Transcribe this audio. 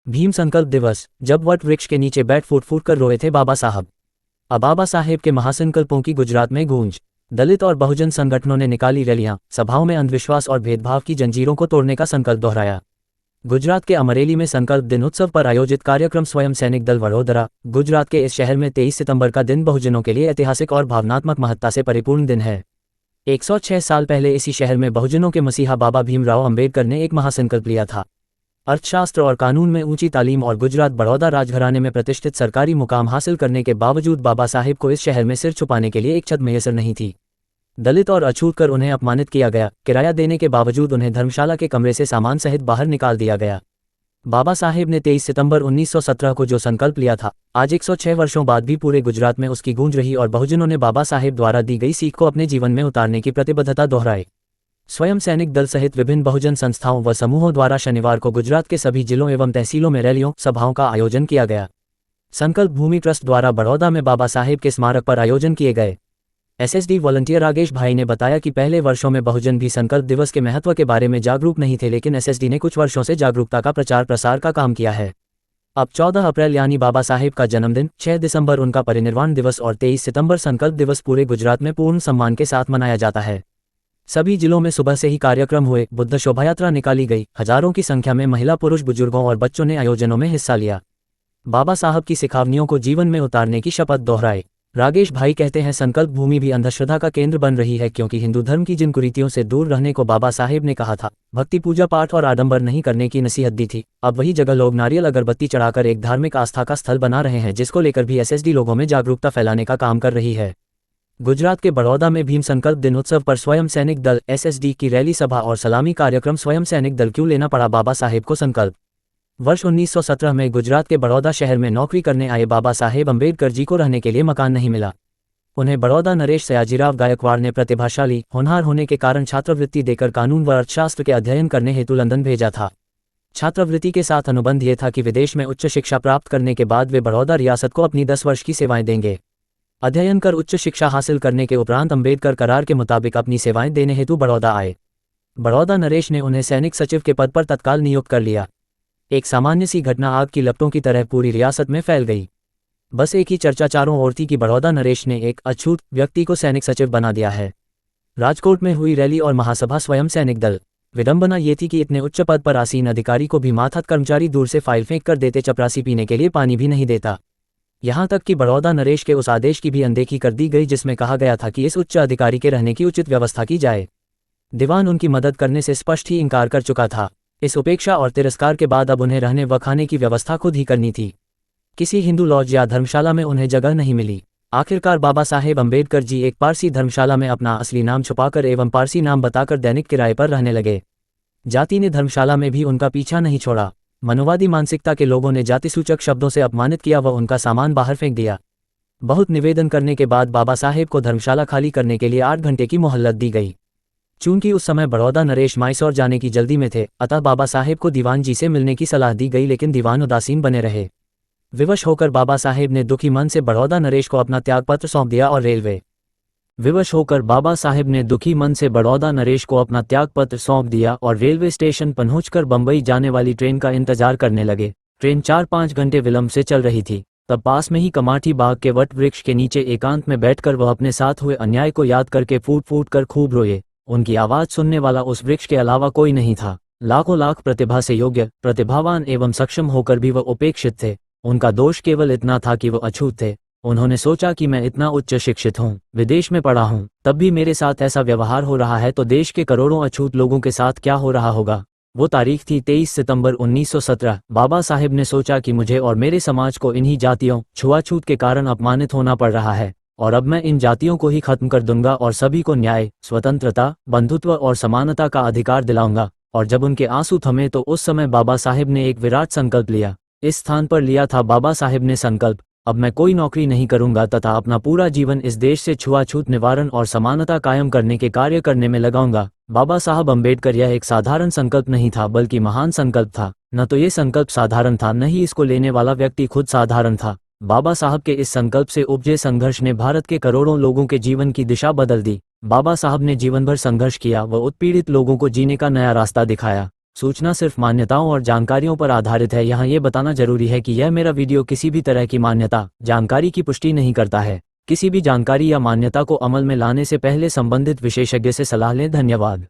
भीम संकल्प दिवस, जब वट वृक्ष के नीचे बैठ फूट फूट कर रोए थे बाबा साहब। अब बाबा साहेब के महासंकल्पों की गुजरात में गूंज। दलित और बहुजन संगठनों ने निकाली रैलियां, सभाओं में अंधविश्वास और भेदभाव की जंजीरों को तोड़ने का संकल्प दोहराया। गुजरात के अमरेली में संकल्प दिन उत्सव पर आयोजित कार्यक्रम स्वयं सैनिक दल वडोदरा। गुजरात के इस शहर में 23 सितंबर का दिन बहुजनों के लिए ऐतिहासिक और भावनात्मक महत्ता से परिपूर्ण दिन है। 106 साल पहले इसी शहर में बहुजनों के मसीहा बाबा भीमराव अंबेडकर ने एक महासंकल्प लिया था। अर्थशास्त्र और कानून में ऊंची तालीम और गुजरात बड़ौदा राजघराने में प्रतिष्ठित सरकारी मुकाम हासिल करने के बावजूद बाबा साहेब को इस शहर में सिर छुपाने के लिए एक छत मैसर नहीं थी। दलित और अछूत कर उन्हें अपमानित किया गया। किराया देने के बावजूद उन्हें धर्मशाला के कमरे से सामान सहित बाहर निकाल दिया गया। बाबा साहेब ने 23 सितंबर 1917 को जो संकल्प लिया था, आज 106 वर्षों बाद भी पूरे गुजरात में उसकी गूंज रही और बहुजनों ने बाबा साहेब द्वारा दी गई सीख को अपने जीवन में उतारने की प्रतिबद्धता दोहराई। स्वयं सैनिक दल सहित विभिन्न बहुजन संस्थाओं व समूहों द्वारा शनिवार को गुजरात के सभी जिलों एवं तहसीलों में रैलियों, सभाओं का आयोजन किया गया। संकल्प भूमि ट्रस्ट द्वारा बड़ौदा में बाबा साहेब के स्मारक पर आयोजन किए गए। एसएसडी वॉलंटियर रागेश भाई ने बताया कि पहले वर्षों में बहुजन भी संकल्प दिवस के महत्व के बारे में जागरूक नहीं थे, लेकिन एसएसडी ने कुछ वर्षों से जागरूकता का प्रचार प्रसार का काम किया है। अब 14 अप्रैल यानी बाबा साहेब का जन्मदिन, 6 दिसंबर उनका परिनिर्वाण दिवस और 23 सितंबर संकल्प दिवस पूरे गुजरात में पूर्ण सम्मान के साथ मनाया जाता है। सभी जिलों में सुबह से ही कार्यक्रम हुए। बुद्ध शोभायात्रा निकाली गई। हजारों की संख्या में महिला, पुरुष, बुजुर्गों और बच्चों ने आयोजनों में हिस्सा लिया। बाबा साहब की सिखावनियों को जीवन में उतारने की शपथ दोहराई। रागेश भाई कहते हैं, संकल्प भूमि भी अंधश्रद्धा का केंद्र बन रही है, क्योंकि हिंदू धर्म की जिन कुरीतियों से दूर रहने को बाबा साहेब ने कहा था, भक्ति, पूजा पाठ और आडंबर नहीं करने की नसीहत दी थी, अब वही जगह लोग नारियल अगरबत्ती चढ़ाकर एक धार्मिक आस्था का स्थल बना रहे हैं, जिसको लेकर भी एसएसडी लोगों में जागरूकता फैलाने का काम कर रही है। गुजरात के बड़ौदा में भीम संकल्प दिन उत्सव पर स्वयं सैनिक दल एसएसडी की रैली, सभा और सलामी कार्यक्रम। स्वयं सैनिक दल क्यों लेना पड़ा बाबा साहेब को संकल्प। वर्ष 1917 में गुजरात के बड़ौदा शहर में नौकरी करने आए बाबा साहेब अंबेडकर जी को रहने के लिए मकान नहीं मिला। उन्हें बड़ौदा नरेश सयाजीराव गायकवाड़ ने प्रतिभाशाली, होनहार होने के कारण छात्रवृत्ति देकर कानून व अर्थशास्त्र के अध्ययन करने हेतु लंदन भेजा था। छात्रवृत्ति के साथ अनुबंध ये था कि विदेश में उच्च शिक्षा प्राप्त करने के बाद वे बड़ौदा रियासत को अपनी 10 वर्ष की सेवाएं देंगे। अध्ययन कर उच्च शिक्षा हासिल करने के उपरांत अंबेडकर करार के मुताबिक अपनी सेवाएं देने हेतु बड़ौदा आए। बड़ौदा नरेश ने उन्हें सैनिक सचिव के पद पर तत्काल नियुक्त कर लिया। एक सामान्य सी घटना आग की लपटों की तरह पूरी रियासत में फैल गई। बस एक ही चर्चा चारों ओर थी कि बड़ौदा नरेश ने एक अछूत व्यक्ति को सैनिक सचिव बना दिया है। राजकोट में हुई रैली और महासभा स्वयं सैनिक दल। विडंबना ये थी कि इतने उच्च पद पर आसीन अधिकारी को भी माथत कर्मचारी दूर से फाइल फेंक कर देते, चपरासी पीने के लिए पानी भी नहीं देता। यहां तक कि बड़ौदा नरेश के उस आदेश की भी अनदेखी कर दी गई जिसमें कहा गया था कि इस उच्च अधिकारी के रहने की उचित व्यवस्था की जाए। दीवान उनकी मदद करने से स्पष्ट ही इनकार कर चुका था। इस उपेक्षा और तिरस्कार के बाद अब उन्हें रहने व खाने की व्यवस्था खुद ही करनी थी। किसी हिंदू लॉज या धर्मशाला में उन्हें जगह नहीं मिली। आखिरकार बाबा साहेब अंबेडकर जी एक पारसी धर्मशाला में अपना असली नाम छुपाकर एवं पारसी नाम बताकर दैनिक किराए पर रहने लगे। जाति ने धर्मशाला में भी उनका पीछा नहीं छोड़ा। मनोवादी मानसिकता के लोगों ने जातिसूचक शब्दों से अपमानित किया व उनका सामान बाहर फेंक दिया। बहुत निवेदन करने के बाद बाबा साहेब को धर्मशाला खाली करने के लिए 8 घंटे की मोहलत दी गई। चूंकि उस समय बड़ौदा नरेश मैसूर जाने की जल्दी में थे, अतः बाबा साहेब को दीवान जी से मिलने की सलाह दी गई, लेकिन दीवान उदासीन बने रहे। विवश होकर बाबा साहेब ने दुखी मन से बड़ौदा नरेश को अपना त्यागपत्र सौंप दिया और रेलवे स्टेशन पहुंचकर बंबई जाने वाली ट्रेन का इंतजार करने लगे। ट्रेन 4-5 घंटे विलंब से चल रही थी। तब पास में ही कमाठी बाग के वट वृक्ष के नीचे एकांत में बैठकर वह अपने साथ हुए अन्याय को याद करके फूट फूट कर खूब रोए। उनकी आवाज सुनने वाला उस वृक्ष के अलावा कोई नहीं था। लाखों लाख प्रतिभा से योग्य, प्रतिभावान एवं सक्षम होकर भी वह उपेक्षित थे। उनका दोष केवल इतना था कि वह अछूत थे। उन्होंने सोचा कि मैं इतना उच्च शिक्षित हूँ, विदेश में पढ़ा हूँ, तब भी मेरे साथ ऐसा व्यवहार हो रहा है, तो देश के करोड़ों अछूत लोगों के साथ क्या हो रहा होगा। वो तारीख थी 23 सितंबर 1917। बाबा साहेब ने सोचा कि मुझे और मेरे समाज को इन्हीं जातियों, छुआछूत के कारण अपमानित होना पड़ रहा है, और अब मैं इन जातियों को ही खत्म कर दूंगा और सभी को न्याय, स्वतंत्रता, बंधुत्व और समानता का अधिकार दिलाऊंगा। और जब उनके आंसू थमे तो उस समय बाबा साहेब ने एक विराट संकल्प लिया। इस स्थान पर लिया था बाबा साहेब ने संकल्प, अब मैं कोई नौकरी नहीं करूंगा तथा अपना पूरा जीवन इस देश से छुआछूत निवारण और समानता कायम करने के कार्य करने में लगाऊंगा। बाबा साहब अंबेडकर यह एक साधारण संकल्प नहीं था, बल्कि महान संकल्प था। न तो ये संकल्प साधारण था, न ही इसको लेने वाला व्यक्ति खुद साधारण था। बाबा साहब के इस संकल्प से उपजे संघर्ष ने भारत के करोड़ों लोगों के जीवन की दिशा बदल दी। बाबा साहब ने जीवन भर संघर्ष किया व उत्पीड़ित लोगों को जीने का नया रास्ता दिखाया। सूचना सिर्फ मान्यताओं और जानकारियों पर आधारित है। यहाँ ये बताना जरूरी है कि यह मेरा वीडियो किसी भी तरह की मान्यता, जानकारी की पुष्टि नहीं करता है। किसी भी जानकारी या मान्यता को अमल में लाने से पहले संबंधित विशेषज्ञ से सलाह लें। धन्यवाद।